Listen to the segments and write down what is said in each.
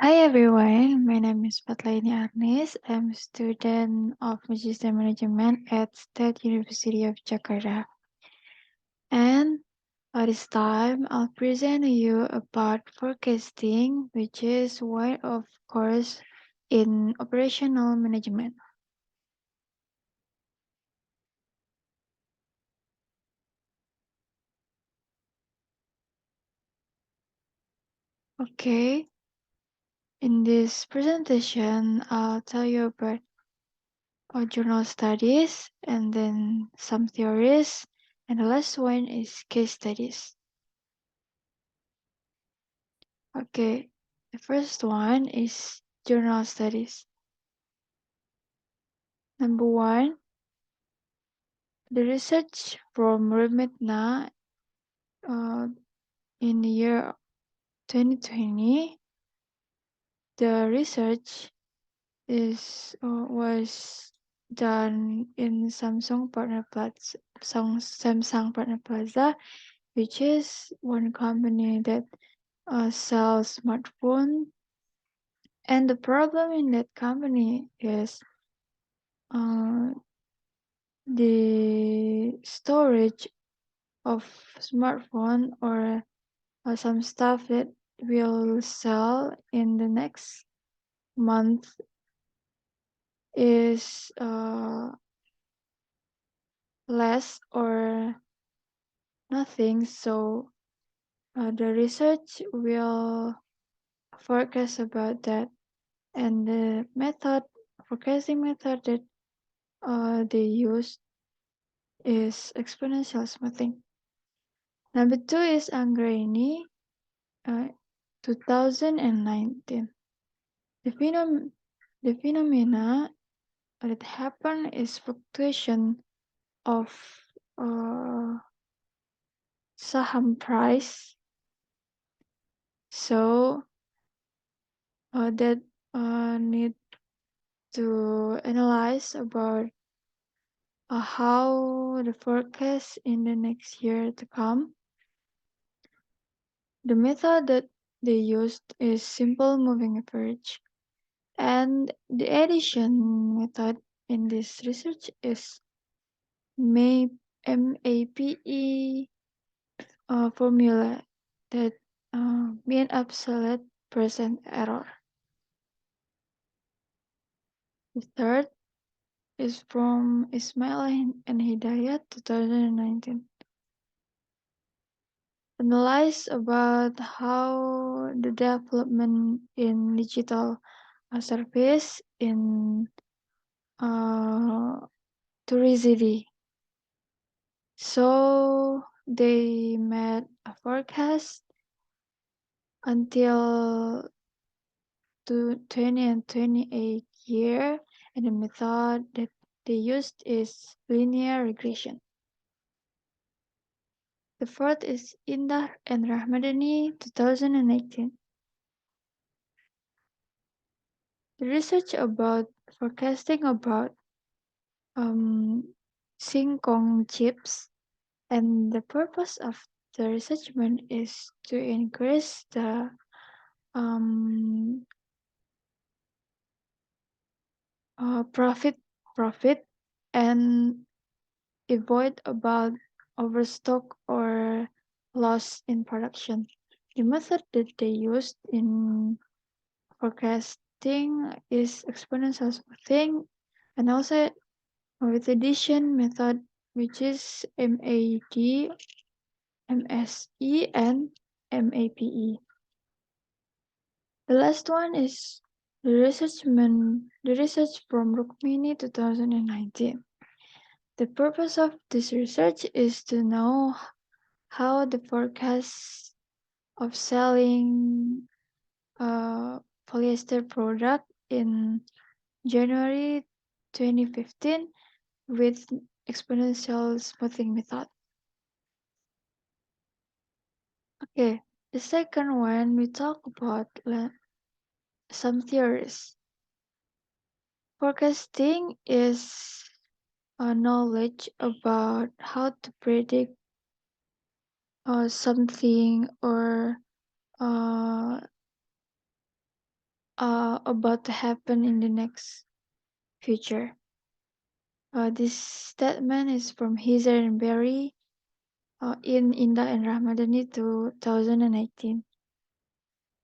Hi everyone, my name is Fadhlaini Arnis. I'm a student of Magister Management at State University of Jakarta. And this time I'll present you about forecasting, which is one of course in operational management. Okay, in this presentation I'll tell you about journal studies and then some theories, and the last one is case studies. Okay, the first one is journal studies. Number one, the research from Remitna in the year 2020. The research was done in Samsung Partner Plaza, which is one company that sells smartphone. And the problem in that company is uh, the storage of smartphone or some stuff that will sell in the next month is less or nothing. So the research will forecast about that, and the forecasting method that they use is exponential smoothing. Number two is Anggraini, 2019. The phenomena that happen is fluctuation of uh, saham price. So that need to analyze about how the forecast in the next year to come. The method that they used is simple moving average, and the addition method in this research is MAPE formula that mean absolute percent error. The third is from Ismail and Hidayat 2019. Analyze about how the development in digital service in uh, tourism. So they made a forecast until to 20 and 28 year, and the method that they used is linear regression. The fourth is Indah and Rahmadani 2018. The research about forecasting about Singkong chips, and the purpose of the research is to increase the um, profit and avoid about overstock or loss in production. The method that they used in forecasting is exponential smoothing, and also with addition method, which is MAD, MSE, and MAPE. The last one is the research from Rukmini 2019. The purpose of this research is to know how the forecast of selling a polyester product in January 2015 with exponential smoothing method. Okay, the second one we talk about some theories. Forecasting is a knowledge about how to predict something or uh, about to happen in the next future. This statement is from Hizer and Berry in Indah and Ramadhani 2018.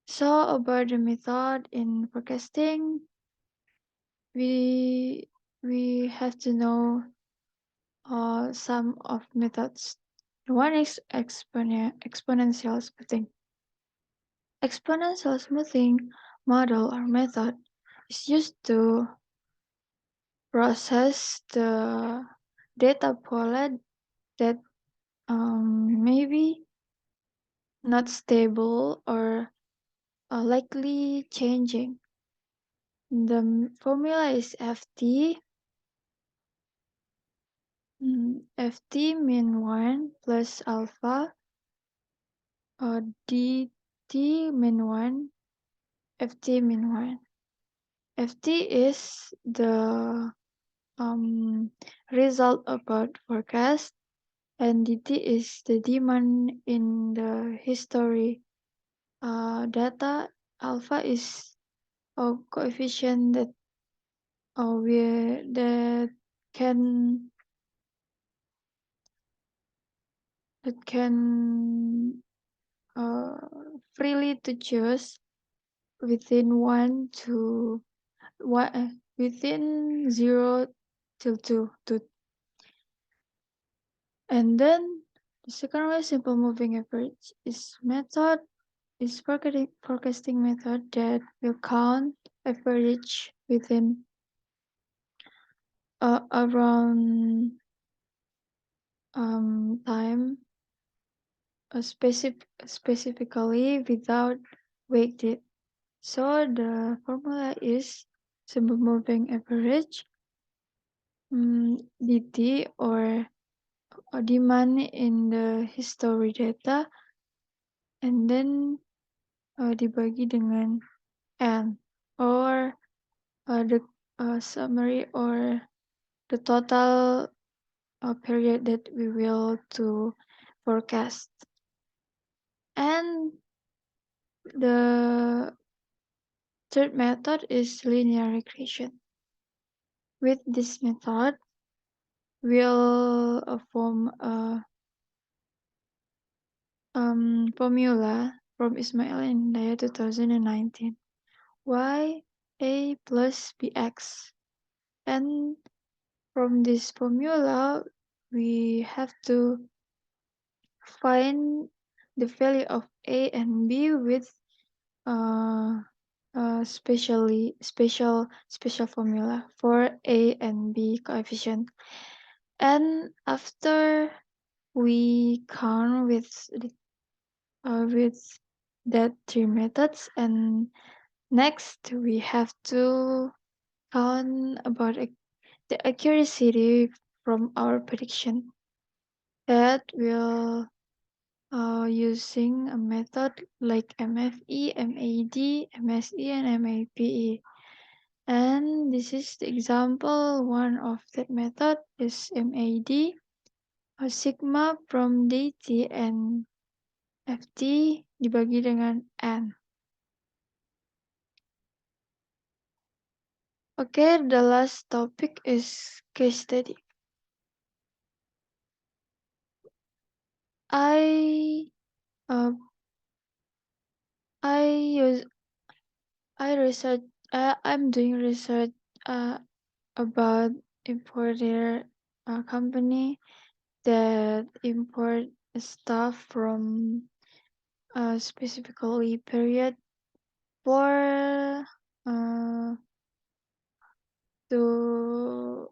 So about the method in forecasting, we have to know some of methods. One is exponential smoothing. Exponential smoothing model or method is used to process the data pool that maybe not stable or likely changing. The formula is FT. FT mean 1 plus alpha DT mean 1 FT mean 1. FT is the result about forecast, and DT is the demand in the history. Data alpha is a coefficient that that can uh, freely to choose within within 0 till 2. And then the second way, simple moving average, is forecasting method that will count average within around time specifically without weighted. So the formula is simple moving average DT or demand in the history data, and then dibagi dengan N, or the summary or the total period that we will to forecast. And the third method is linear regression. With this method, we'll form a formula from Ismail and Daya 2019. Y A plus Bx. And from this formula, we have to find the value of A and B with uh, special formula for A and B coefficient. And after we count with that three methods, and next we have to count about the accuracy from our prediction. That will using a method like MFE, MAD, MSE, and MAPE. And this is the example. One of that method is MAD, a sigma from DT and FT dibagi dengan N. Okay, the last topic is case study. I I'm doing research about importer company that import stuff from a specifically period for to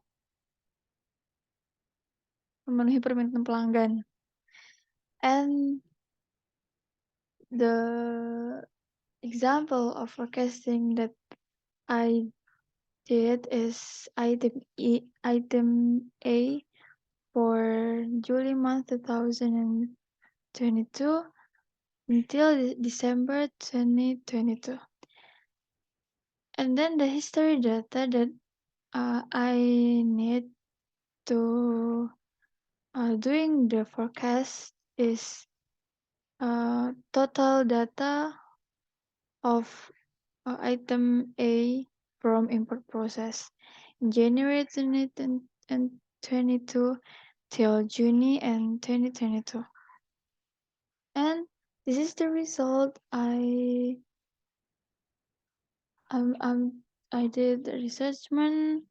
memenuhi permintaan pelanggan. And the example of forecasting that I did is item A for July month 2022 until December 2022. And then the history data that I need to doing the forecast is total data of Item A from import process. In January 2022 till June and 2022. And this is the result I did the researchment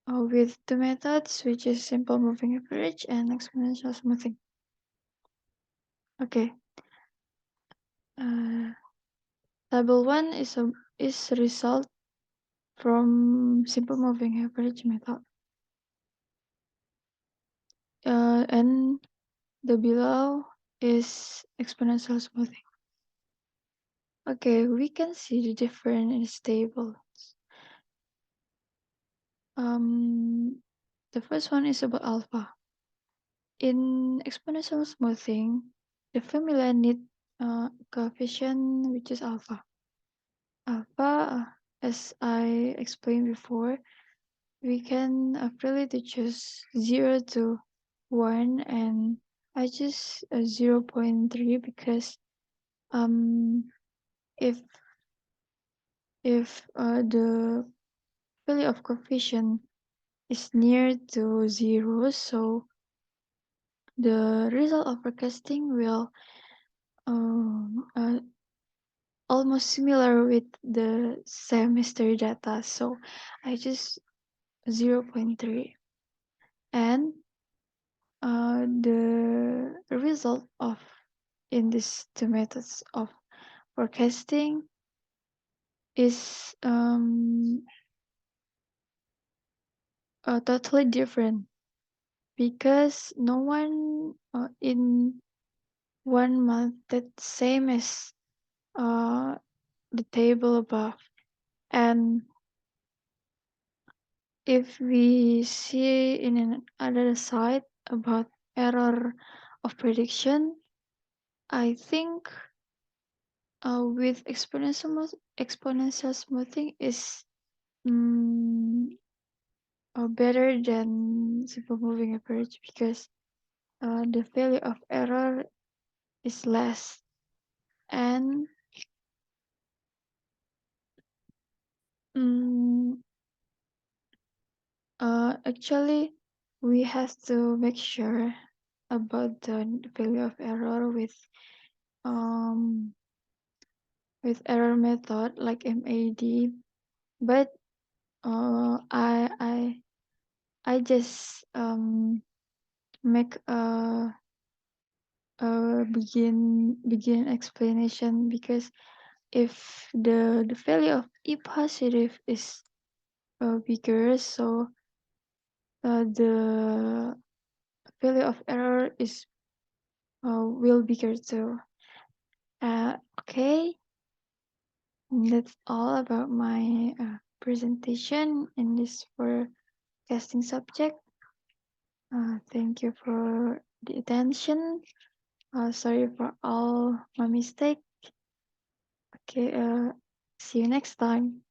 with two methods, which is simple moving average and exponential smoothing. Okay. Table 1 is result from simple moving average method. And the below is exponential smoothing. Okay, we can see the difference in this table. The first one is about alpha. In exponential smoothing, the formula need coefficient which is alpha. Alpha, as I explained before, we can freely to choose 0 to 1, and I choose 0.3 because if the value of coefficient is near to 0, so the result of forecasting will almost similar with the semester data. So I choose 0.3, and the result of in these two methods of forecasting is totally different because no one in 1 month that same as the table above. And if we see in another side about error of prediction, I think with exponential smoothing is better than simple moving average because the value of error is less, and mm, actually we have to make sure about the value of error um with error method like MAD, but I just make a begin explanation because if the value of E positive is bigger, so the value of error is will bigger too. Okay, that's all about my presentation in this forecasting subject. Thank you for the attention. Sorry for all my mistake. Okay, see you next time.